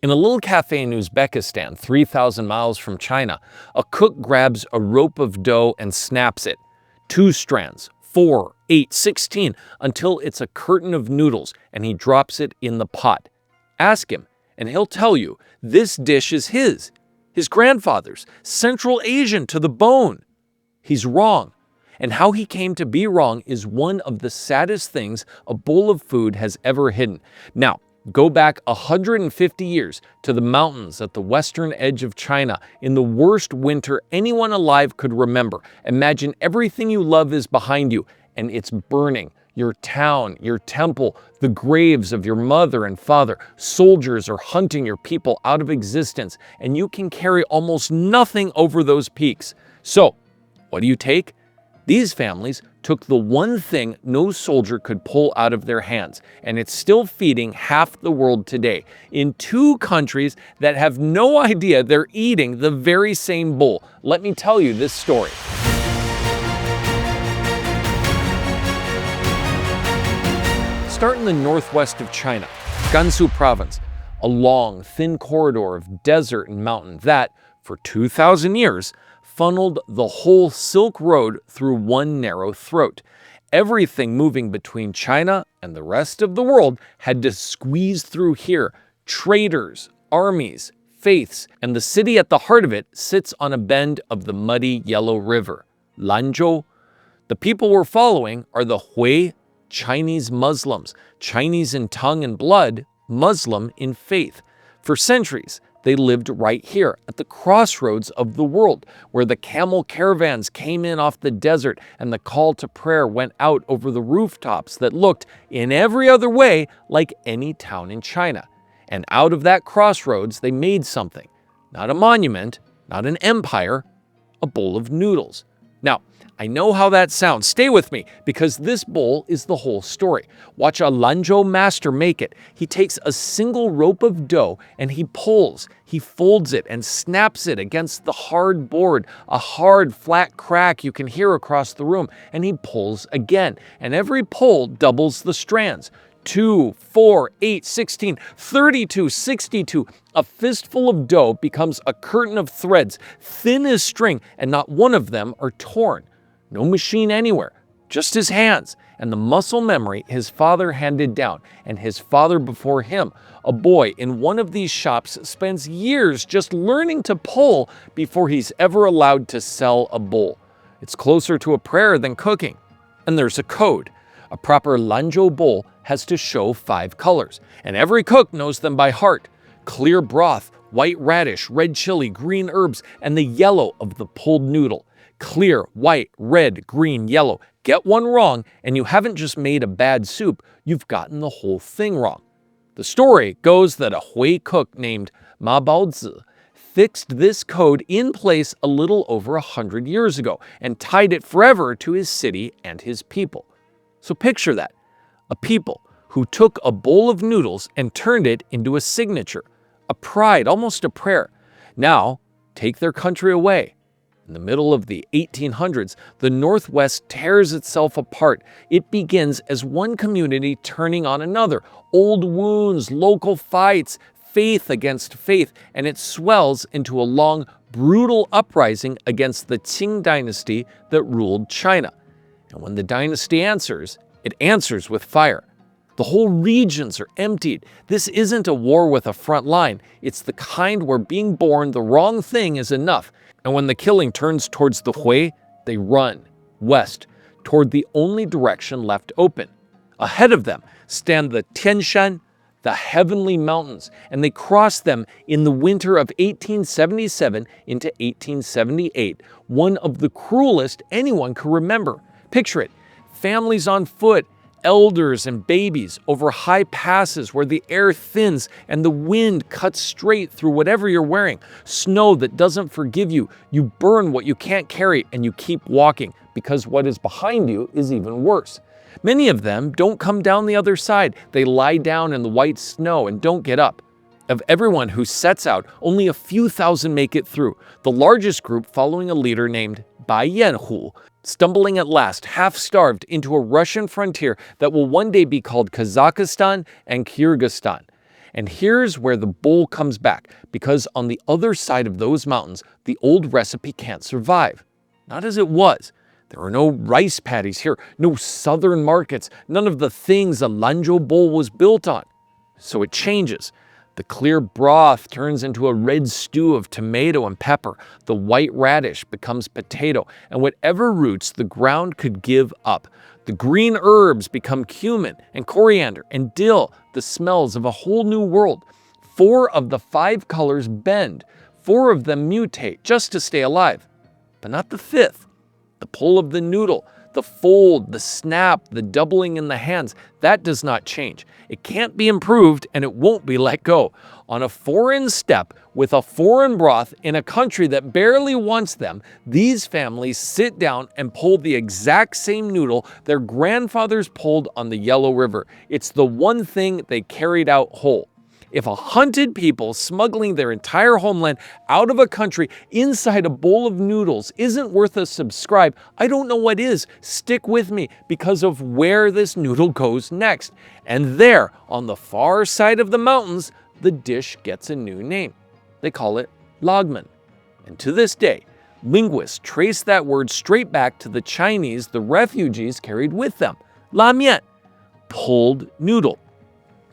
In a little cafe in Uzbekistan, 3,000 miles from China, a cook grabs a rope of dough and snaps it. 2 strands, 4, 8, 16, until it's a curtain of noodles, and he drops it in the pot. Ask him, and he'll tell you this dish is his grandfather's, Central Asian to the bone. He's wrong. And how he came to be wrong is one of the saddest things a bowl of food has ever hidden. Now, go back 150 years to the mountains at the western edge of China in the worst winter anyone alive could remember. Imagine everything you love is behind you, and it's burning. Your town, your temple, the graves of your mother and father. Soldiers are hunting your people out of existence, and you can carry almost nothing over those peaks. So, what do you take? These families took the one thing no soldier could pull out of their hands, and it's still feeding half the world today in 2 countries that have no idea they're eating the very same bowl. Let me tell you this story. Start in the northwest of China, Gansu province, a long, thin corridor of desert and mountain that, for 2,000 years, funneled the whole Silk Road through one narrow throat. Everything moving between China and the rest of the world had to squeeze through here. Traders, armies, faiths, and the city at the heart of it sits on a bend of the muddy yellow river, Lanzhou. The people we're following are the Hui, Chinese Muslims, Chinese in tongue and blood, Muslim in faith. For centuries, they lived right here at the crossroads of the world, where the camel caravans came in off the desert and the call to prayer went out over the rooftops that looked, in every other way, like any town in China. And out of that crossroads, they made something. Not a monument, not an empire, a bowl of noodles. Now, I know how that sounds. Stay with me, because this bowl is the whole story. Watch a Lanzhou master make it. He takes a single rope of dough and he pulls. He folds it and snaps it against the hard board, a hard, flat crack you can hear across the room, and he pulls again. And every pull doubles the strands. 2, 4, 8, 16, 32, 62. A fistful of dough becomes a curtain of threads, thin as string, and not one of them are torn. No machine anywhere, just his hands and the muscle memory his father handed down, and his father before him. A boy in one of these shops spends years just learning to pull before he's ever allowed to sell a bowl. It's closer to a prayer than cooking. And there's a code. A proper Lanzhou bowl has to show 5 colors, and every cook knows them by heart. Clear broth, white radish, red chili, green herbs, and the yellow of the pulled noodle. Clear, white, red, green, yellow. Get one wrong, and you haven't just made a bad soup, you've gotten the whole thing wrong. The story goes that a Hui cook named Ma Baozi fixed this code in place a little over 100 years ago and tied it forever to his city and his people. So picture that, a people who took a bowl of noodles and turned it into a signature, a pride, almost a prayer. Now, take their country away. In the middle of the 1800s, the Northwest tears itself apart. It begins as one community turning on another. Old wounds, local fights, faith against faith, and it swells into a long, brutal uprising against the Qing dynasty that ruled China. And when the dynasty answers, it answers with fire. The whole regions are emptied. This isn't a war with a front line. It's the kind where being born the wrong thing is enough. And when the killing turns towards the Hui, they run west, toward the only direction left open. Ahead of them stand the Tian Shan, the heavenly mountains, and they cross them in the winter of 1877 into 1878, one of the cruelest anyone could remember. Picture it, families on foot, elders and babies over high passes where the air thins and the wind cuts straight through whatever you're wearing. Snow that doesn't forgive you. You burn what you can't carry and you keep walking because what is behind you is even worse. Many of them don't come down the other side. They lie down in the white snow and don't get up. Of everyone who sets out, only a few thousand make it through, the largest group following a leader named Bai Yanhu, stumbling at last, half-starved, into a Russian frontier that will one day be called Kazakhstan and Kyrgyzstan. And here's where the bowl comes back, because on the other side of those mountains, the old recipe can't survive. Not as it was. There are no rice paddies here, no southern markets, none of the things a Lanzhou bowl was built on. So it changes. The clear broth turns into a red stew of tomato and pepper. The white radish becomes potato, and whatever roots the ground could give up. The green herbs become cumin and coriander and dill, the smells of a whole new world. 4 of the 5 colors bend. 4 of them mutate just to stay alive. But not the 5th. The pull of the noodle, the fold, the snap, the doubling in the hands, that does not change. It can't be improved, and it won't be let go. On a foreign step with a foreign broth in a country that barely wants them, these families sit down and pull the exact same noodle their grandfathers pulled on the Yellow River. It's the one thing they carried out whole. If a hunted people smuggling their entire homeland out of a country inside a bowl of noodles isn't worth a subscribe, I don't know what is. Stick with me because of where this noodle goes next. And there, on the far side of the mountains, the dish gets a new name. They call it Lagman. And to this day, linguists trace that word straight back to the Chinese the refugees carried with them. Lāmiàn, pulled noodle.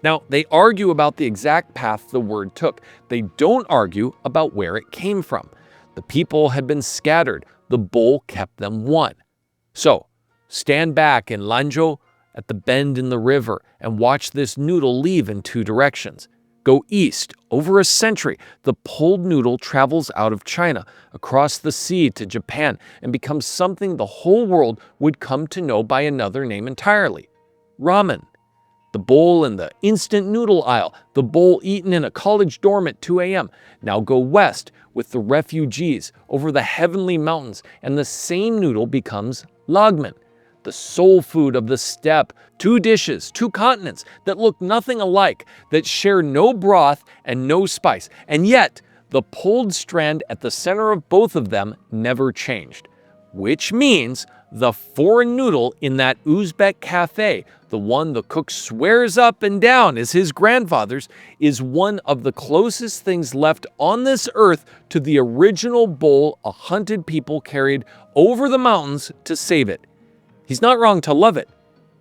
Now, they argue about the exact path the word took. They don't argue about where it came from. The people had been scattered. The bowl kept them one. So, stand back in Lanzhou at the bend in the river and watch this noodle leave in 2 directions. Go east. Over a century, the pulled noodle travels out of China, across the sea to Japan, and becomes something the whole world would come to know by another name entirely: ramen. The bowl in the instant noodle aisle, the bowl eaten in a college dorm at 2 a.m. Now go west with the refugees over the heavenly mountains, and the same noodle becomes Lagman, the soul food of the steppe. 2 dishes, 2 continents that look nothing alike, that share no broth and no spice. And yet, the pulled strand at the center of both of them never changed. Which means the foreign noodle in that Uzbek cafe, the one the cook swears up and down is his grandfather's, is one of the closest things left on this earth to the original bowl a hunted people carried over the mountains to save it. He's not wrong to love it.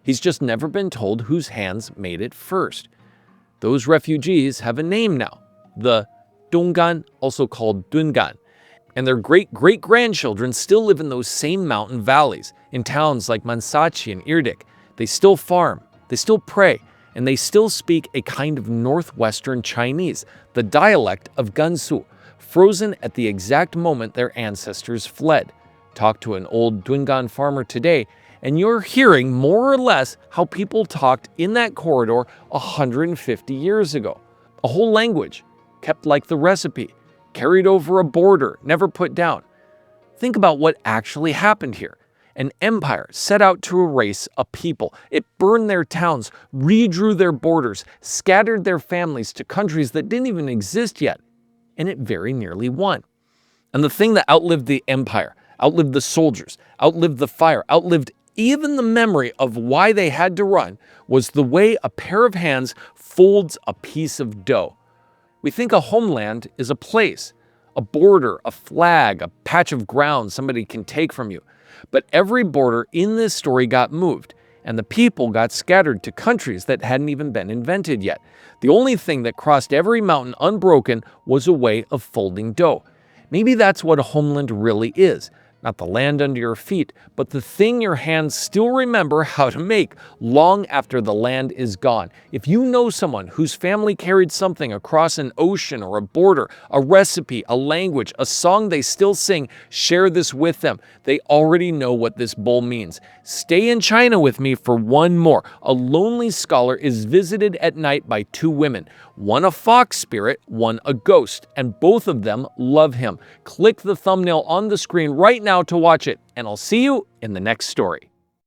He's just never been told whose hands made it first. Those refugees have a name now, the Donggan, also called Dungan. And their great-great-grandchildren still live in those same mountain valleys, in towns like Mansachi and Irdik. They still farm, they still pray, and they still speak a kind of northwestern Chinese, the dialect of Gansu, frozen at the exact moment their ancestors fled. Talk to an old Dungan farmer today, and you're hearing more or less how people talked in that corridor 150 years ago. A whole language, kept like the recipe, carried over a border, never put down. Think about what actually happened here. An empire set out to erase a people. It burned their towns, redrew their borders, scattered their families to countries that didn't even exist yet. And it very nearly won. And the thing that outlived the empire, outlived the soldiers, outlived the fire, outlived even the memory of why they had to run, was the way a pair of hands folds a piece of dough. We think a homeland is a place, a border, a flag, a patch of ground somebody can take from you. But every border in this story got moved, and the people got scattered to countries that hadn't even been invented yet. The only thing that crossed every mountain unbroken was a way of folding dough. Maybe that's what a homeland really is. Not the land under your feet, but the thing your hands still remember how to make long after the land is gone. If you know someone whose family carried something across an ocean or a border, a recipe, a language, a song they still sing, share this with them. They already know what this bowl means. Stay in China with me for one more. A lonely scholar is visited at night by 2 women, one a fox spirit, one a ghost, and both of them love him. Click the thumbnail on the screen right now to watch it, and I'll see you in the next story.